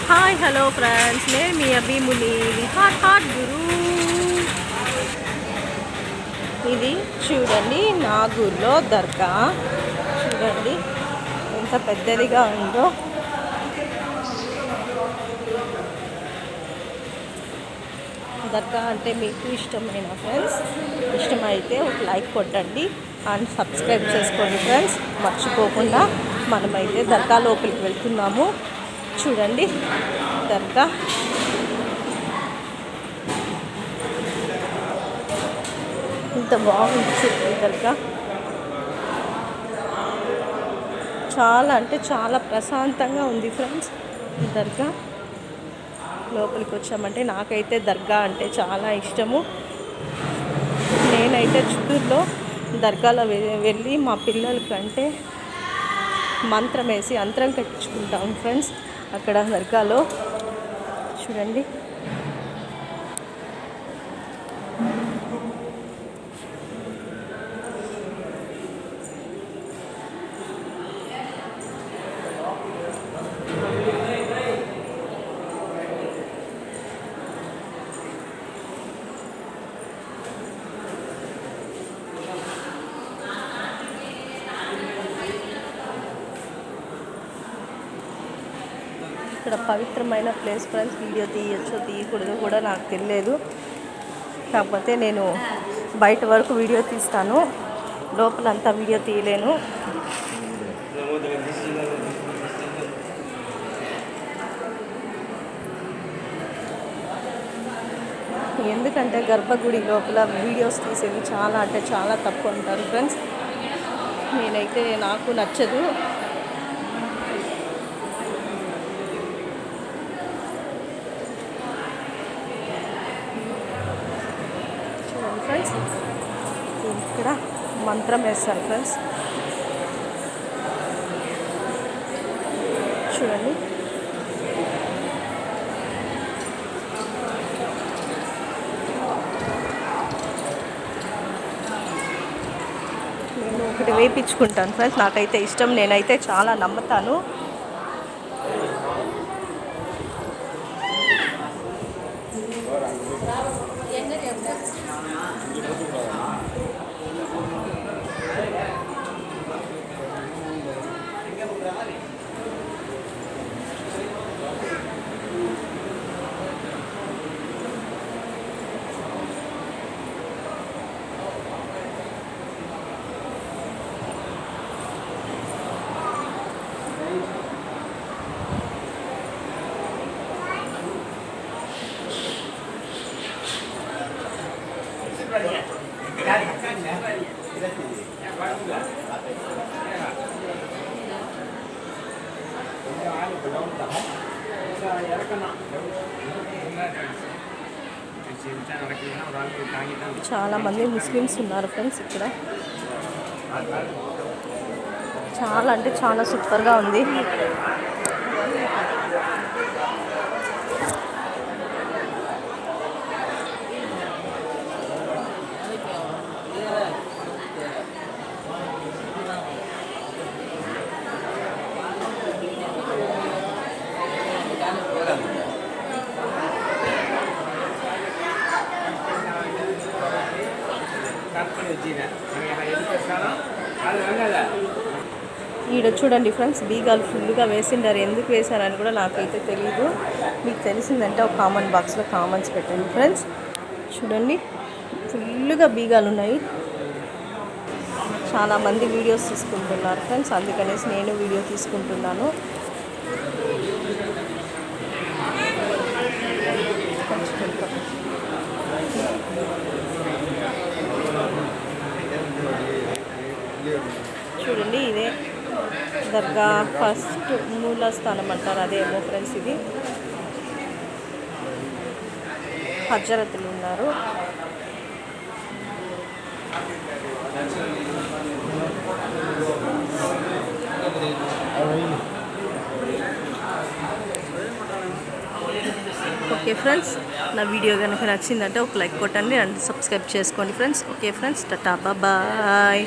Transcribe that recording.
Hi hello friends, నేను మీ అభిముని hot గురు. ఇది చూడండి నాగూర్లో దర్గా. చూడండి ఎంత పెద్దదిగా ఉందో. దర్గా అంటే మీకు ఇష్టమైన ఫ్రెండ్స్, ఇష్టమైతే ఒక లైక్ కొట్టండి అండ్ సబ్స్క్రైబ్ చేసుకోండి ఫ్రెండ్స్, మర్చిపోకుండా. మనమైతే దర్గా లోపలికి వెళ్తున్నాము. చూడండి దర్గా. ఇంత బాగుంది చూడండి దర్గా. చాలా అంటే చాలా ప్రశాంతంగా ఉంది ఫ్రెండ్స్ దర్గా. లోపలికి వచ్చామంటే నాకైతే దర్గా అంటే చాలా ఇష్టము. నేనైతే చిత్తూరులో దర్గాలో వెళ్ళి మా పిల్లలకంటే మంత్రం వేసి అంతరం కట్టించుకుంటాము ఫ్రెండ్స్ అక్కడ దర్గాలో. చూడండి ఇక్కడ పవిత్రమైన ప్లేస్ ఫ్రెండ్స్. వీడియో తీయచ్చో తీయకూడదు కూడా నాకు తెలియదు. కాకపోతే నేను బయట వరకు వీడియో తీస్తాను, లోపలంతా వీడియో తీయలేను. ఎందుకంటే గర్భగుడి లోపల వీడియోస్ తీసేది చాలా అంటే చాలా తక్కువ ఉంటారు ఫ్రెండ్స్. నేనైతే నాకు నచ్చదు. ఫ్రెండ్స్ ఇక్కడ మంత్రం వేస్తారు ఫ్రెండ్స్. చూడండి నేను ఒకటి వేయించుకుంటాను ఫ్రెండ్స్, నాకైతే ఇష్టం, నేనైతే చాలా నమ్ముతాను. చాలా మంది ముస్లిమ్స్ ఉన్నారు ఫ్రెండ్స్ ఇక్కడ. చాలా అంటే చాలా సూపర్గా ఉంది. ఈడ చూడండి ఫ్రెండ్స్, బీగాలు ఫుల్గా వేసిండారు. ఎందుకు వేశారని కూడా నాకైతే తెలీదు. మీకు తెలిసిందంటే ఒక కామెంట్ బాక్స్లో కామెంట్స్ పెట్టండి ఫ్రెండ్స్. చూడండి ఫుల్గా బీగాలు ఉన్నాయి. చాలామంది వీడియోస్ తీసుకుంటున్నారు ఫ్రెండ్స్, అందుకనేసి నేను వీడియో తీసుకుంటున్నాను. చూడండి ఇదే దర్గా ఫస్ట్ మూల స్థానం అంటారు, అదేమో ఫ్రెండ్స్. ఇది హజరతులు ఉన్నారు. ఓకే ఫ్రెండ్స్, నా వీడియో కనుక నచ్చిందంటే ఒక లైక్ కొట్టండి అండ్ సబ్స్క్రైబ్ చేసుకోండి friends. Okay friends, tata bye.